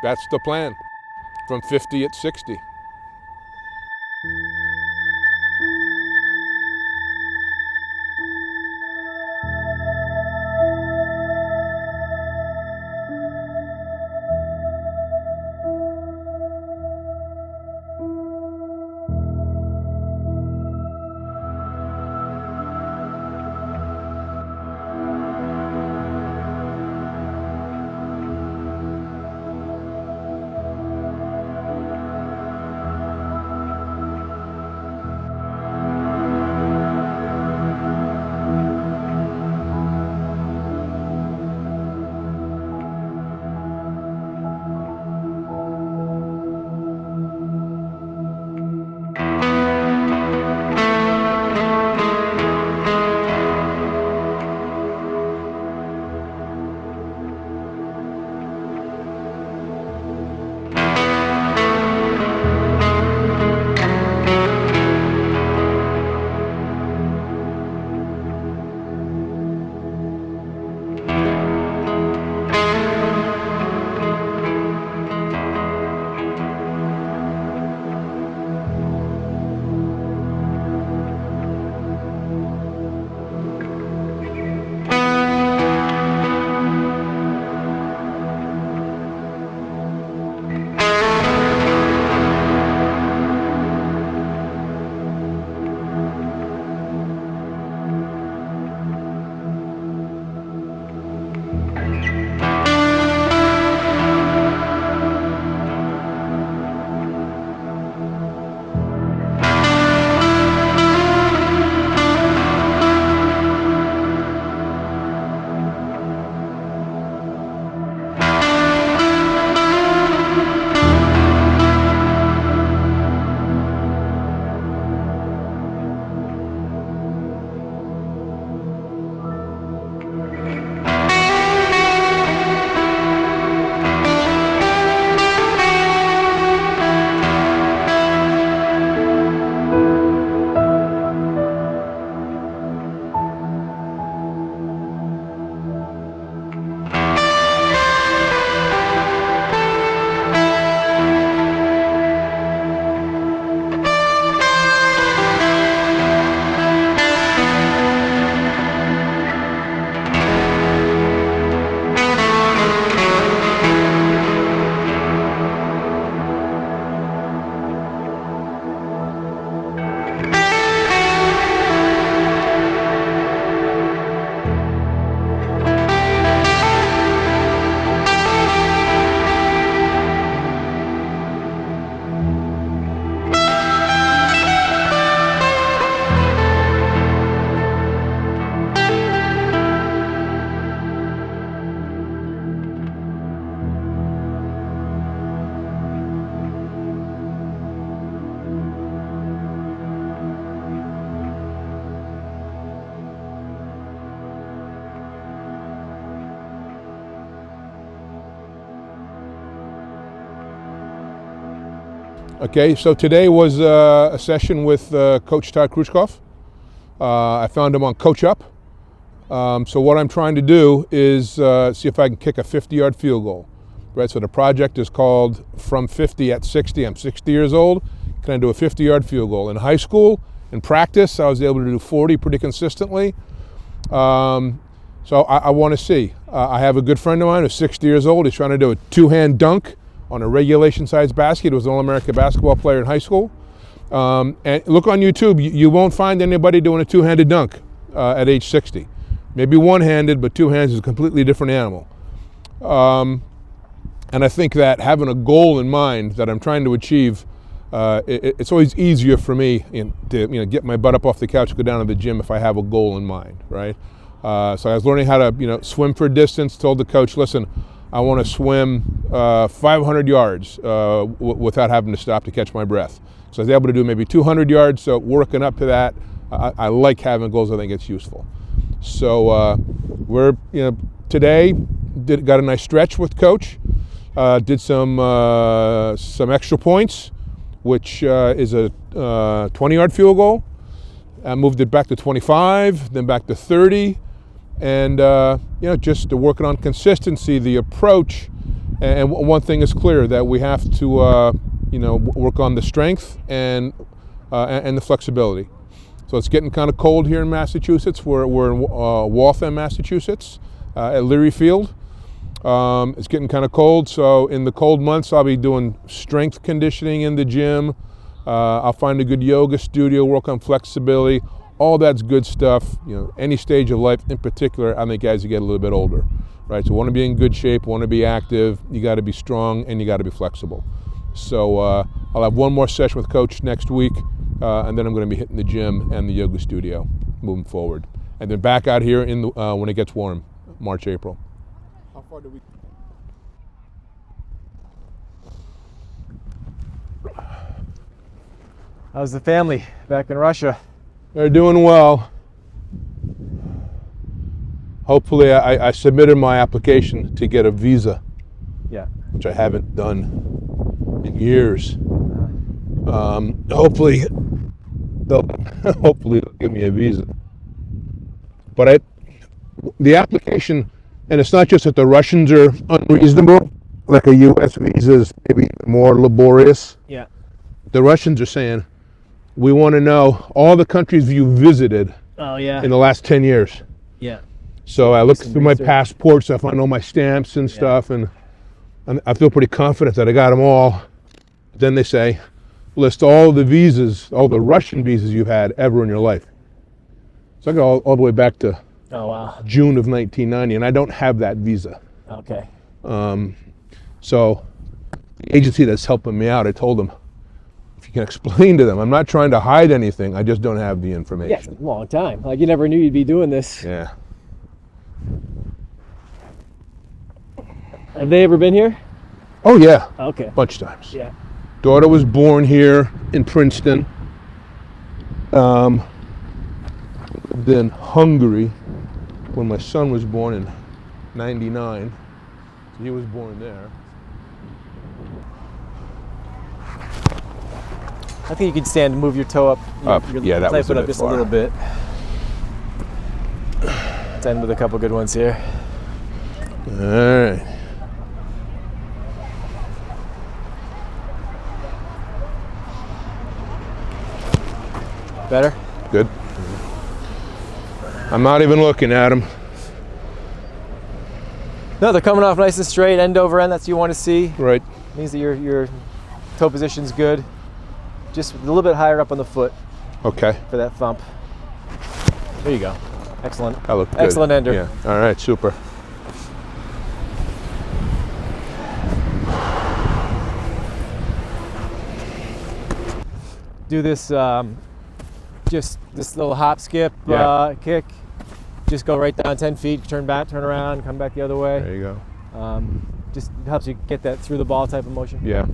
That's the plan, from 50 at 60. Okay, so today was a session with Coach Todd Khrushchev. I found him on Coach Up. So what I'm trying to do is see if I can kick a 50-yard field goal. Right, so the project is called From 50 at 60. I'm 60 years old. Can I do a 50-yard field goal? In high school, in practice, I was able to do 40 pretty consistently. So I want to see. I have a good friend of mine who's 60 years old. He's trying to do a two-hand dunk on a regulation-sized basket. He was an All-American basketball player in high school. And look on YouTube. You won't find anybody doing a two-handed dunk at age 60. Maybe one-handed, but two hands is a completely different animal. And I think that having a goal in mind that I'm trying to achieve, it's always easier for me to get my butt up off the couch and go down to the gym if I have a goal in mind, right? So I was learning how to swim for distance. Told the coach, listen, I want to swim 500 yards without having to stop to catch my breath. So I was able to do maybe 200 yards. So working up to that, I like having goals. I think it's useful. So we're today got a nice stretch with Coach. Did some extra points, which is a 20-yard field goal. I moved it back to 25, then back to 30, and just working on consistency, the approach, And one thing is clear, that we have to work on the strength and the flexibility. So it's getting kind of cold here in Massachusetts. We're in Waltham, Massachusetts, at Leary Field. It's getting kind of cold, so in the cold months I'll be doing strength conditioning in the gym. I'll find a good yoga studio, work on flexibility. All that's good stuff. Any stage of life, in particular, I think as you get a little bit older, right? So want to be in good shape, want to be active, you got to be strong, and you got to be flexible. So I'll have one more session with Coach next week, and then I'm going to be hitting the gym and the yoga studio moving forward. And then back out here when it gets warm, March, April. How far do we? How's the family back in Russia? They're doing well. Hopefully, I submitted my application to get a visa. Yeah. Which I haven't done in years. Hopefully they'll give me a visa. But the application, and it's not just that the Russians are unreasonable, like a U.S. visa is maybe more laborious. Yeah. The Russians are saying, we want to know all the countries you visited in the last 10 years. Yeah. So I looked through my passport, so I found all my stamps and stuff, and I feel pretty confident that I got them all. Then they say, list all the visas, all the Russian visas you've had ever in your life. So I go all the way back to June of 1990, and I don't have that visa. Okay. So the agency that's helping me out, I told them, if you can explain to them, I'm not trying to hide anything, I just don't have the information. Yeah, it's a long time. Like, you never knew you'd be doing this. Yeah. Have they ever been here? Oh yeah. Okay. A bunch of times. Yeah. Daughter was born here in Princeton. Lived in Hungary when my son was born in '99. So he was born there. I think you can stand and move your toe up. Yeah, that was a bit just far. a little bit. Let's end with a couple good ones here. All right. Better? Good. I'm not even looking at them. No, they're coming off nice and straight, end over end. That's what you want to see. Right. Means that your toe position's good. Just a little bit higher up on the foot Okay. for that thump. There you go. Excellent. That looked good. Excellent ender. Yeah. All right. Super. Do this, just this little hop skip kick. Just go right down 10 feet, turn back, turn around, come back the other way. There you go. Just helps you get that through the ball type of motion. Yeah.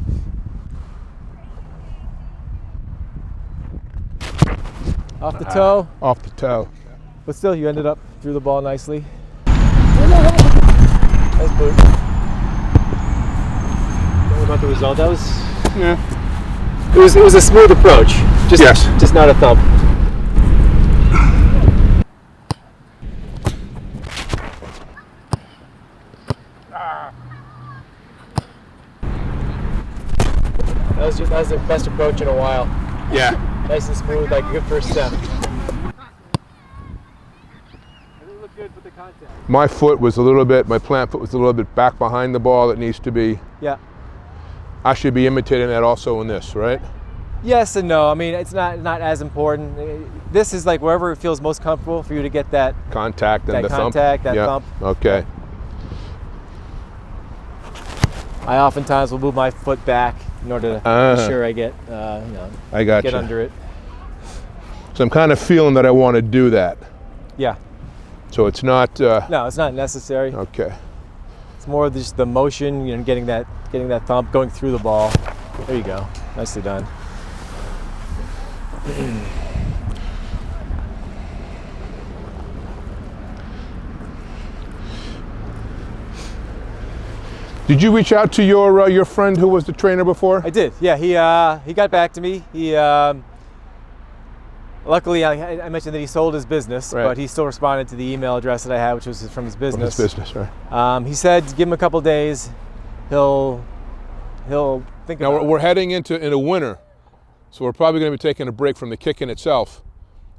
Off the toe. Off the toe. But still, you ended up through the ball nicely. Nice boot. What about the result? That was it was a smooth approach. Just not a thump. That was the best approach in a while. Yeah. Nice and smooth, like a good first step. Good with the contact. My plant foot was a little bit back behind the ball. It needs to be. Yeah. I should be imitating that also in this, right? Yes and no. I mean, it's not as important. This is like wherever it feels most comfortable for you to get that Contact and the thump. That Yeah. thump. Okay. I oftentimes will move my foot back in order to be sure I get, I got get you. under it. So I'm kind of feeling that I want to do that. Yeah. So it's not. No, it's not necessary. Okay. It's more just the motion, getting that thump, going through the ball. There you go. Nicely done. Did you reach out to your friend who was the trainer before? I did. Yeah, he got back to me. He luckily I mentioned that he sold his business, right. but he still responded to the email address that I had, which was from his business. From his business, right? He said give him a couple days, he'll think Now about we're heading into winter, so we're probably going to be taking a break from the kicking itself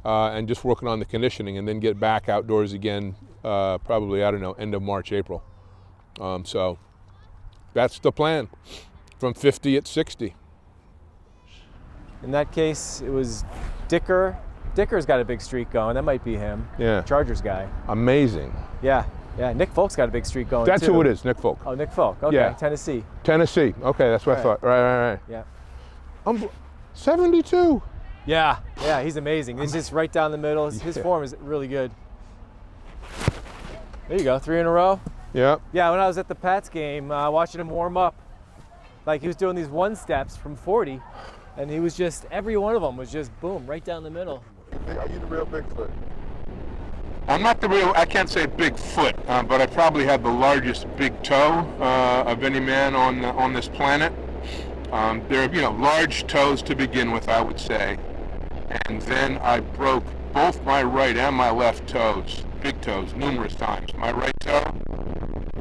and just working on the conditioning, and then get back outdoors again probably, I don't know, end of March, April. So that's the plan, from 50 at 60. In that case, it was Dicker. Dicker's got a big streak going. That might be him. Yeah. Chargers guy. Amazing. Yeah. Nick Folk's got a big streak going That's too. who it is, Nick Folk. Oh, Nick Folk. Okay, Yeah. Tennessee. Tennessee. Okay, that's what I thought. Right. Yeah. 72. Yeah, he's amazing. He's just right down the middle. His form is really good. There you go, 3 in a row. Yeah. Yeah, when I was at the Pats game, watching him warm up, like he was doing these 1-steps from 40, and he was just, every one of them was just boom, right down the middle. Are you the real Bigfoot? I'm not the real, I can't say Bigfoot, but I probably have the largest big toe of any man on this planet. There are, large toes to begin with, I would say. And then I broke both my right and my left toes, big toes, numerous times. My right toe,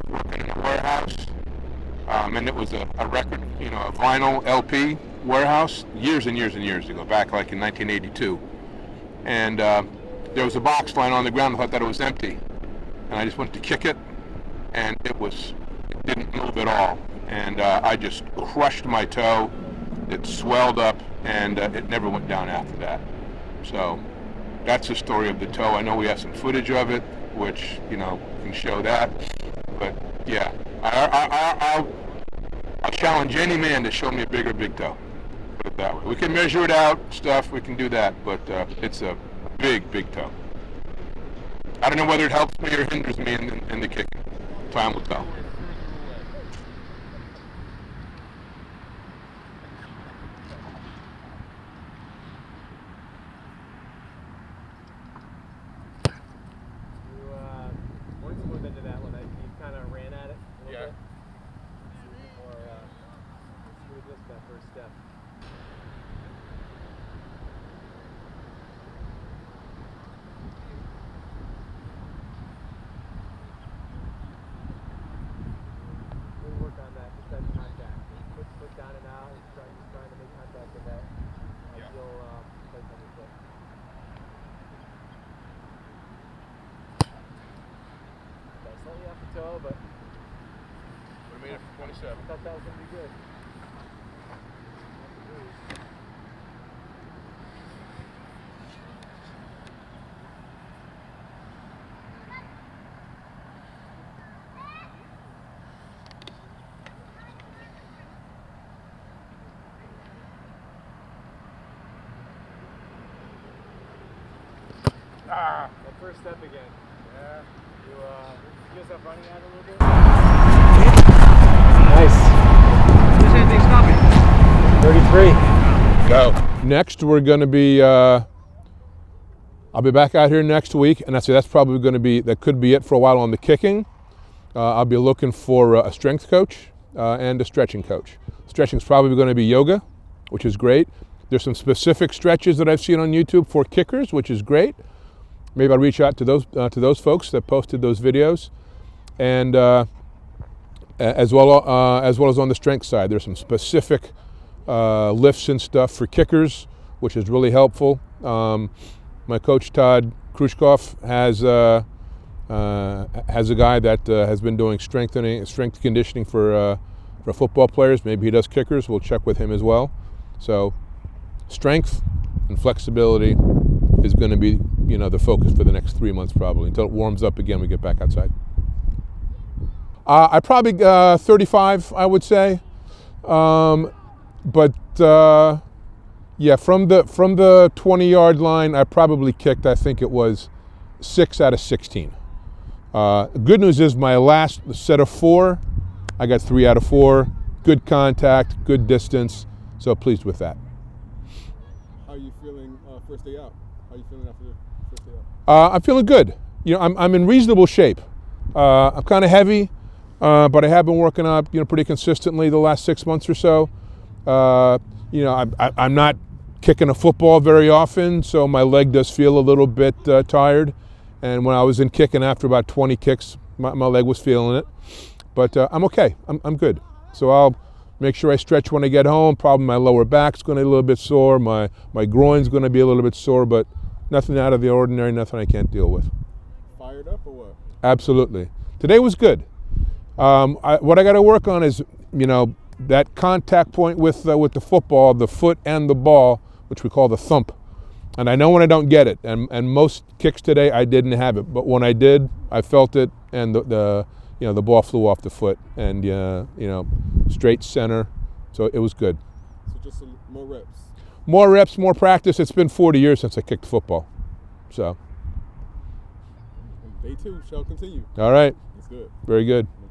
working in a warehouse, and it was a record, a vinyl LP warehouse years and years and years ago, back like in 1982. And there was a box lying on the ground. I thought that it was empty, and I just went to kick it, and it didn't move at all. And I just crushed my toe. It swelled up, and it never went down after that. So that's the story of the toe. I know we have some footage of it, which can show that. But yeah, I'll challenge any man to show me a bigger big toe. Put it that way. We can measure it out, stuff. We can do that, but it's a big toe. I don't know whether it helps me or hinders me in the kicking. Time will tell. Into that one, you kind of ran at it a little bit. Or smooth this that first step. We'll work on that, just that contact. Foot down and out, just trying to make contact with that. You'll place on your foot. Slightly off the toe, but Would have made it for 27. I thought that was going to be good. That first step again. Yeah. You guys up running out a little bit? Nice. Is anything stopping? 33. Go. Next, we're going to be, I'll be back out here next week, and that's probably going to be, that could be it for a while on the kicking. I'll be looking for a strength coach and a stretching coach. Stretching is probably going to be yoga, which is great. There's some specific stretches that I've seen on YouTube for kickers, which is great. Maybe I'll reach out to those folks that posted those videos, and as well as on the strength side, there's some specific lifts and stuff for kickers, which is really helpful. My coach Todd Krushkoff has a guy that has been doing strength conditioning for football players. Maybe he does kickers. We'll check with him as well. So strength and flexibility is going to be, the focus for the next 3 months probably, until it warms up again, we get back outside. I probably 35, I would say, but yeah, from the 20-yard line, I probably kicked, I think it was 6 out of 16. Good news is my last set of 4, I got 3 out of 4. Good contact, good distance, so pleased with that. How are you feeling first day out? How are you feeling after the first day out? I'm feeling good. I'm in reasonable shape. I'm kind of heavy, but I have been working out, pretty consistently the last 6 months or so. I'm not kicking a football very often, so my leg does feel a little bit tired. And when I was in kicking, after about 20 kicks, my leg was feeling it. But I'm okay. I'm good. So I'll make sure I stretch when I get home. Probably my lower back's going to be a little bit sore. My groin's going to be a little bit sore, but nothing out of the ordinary, nothing I can't deal with. Fired up or what? Absolutely. Today was good. What I got to work on is, that contact point with the football, the foot and the ball, which we call the thump. And I know when I don't get it. And most kicks today, I didn't have it. But when I did, I felt it, and the ball flew off the foot, and straight center. So it was good. So just more reps. More reps, more practice. It's been 40 years since I kicked football. So. Day 2 shall continue. All right. That's good. Very good.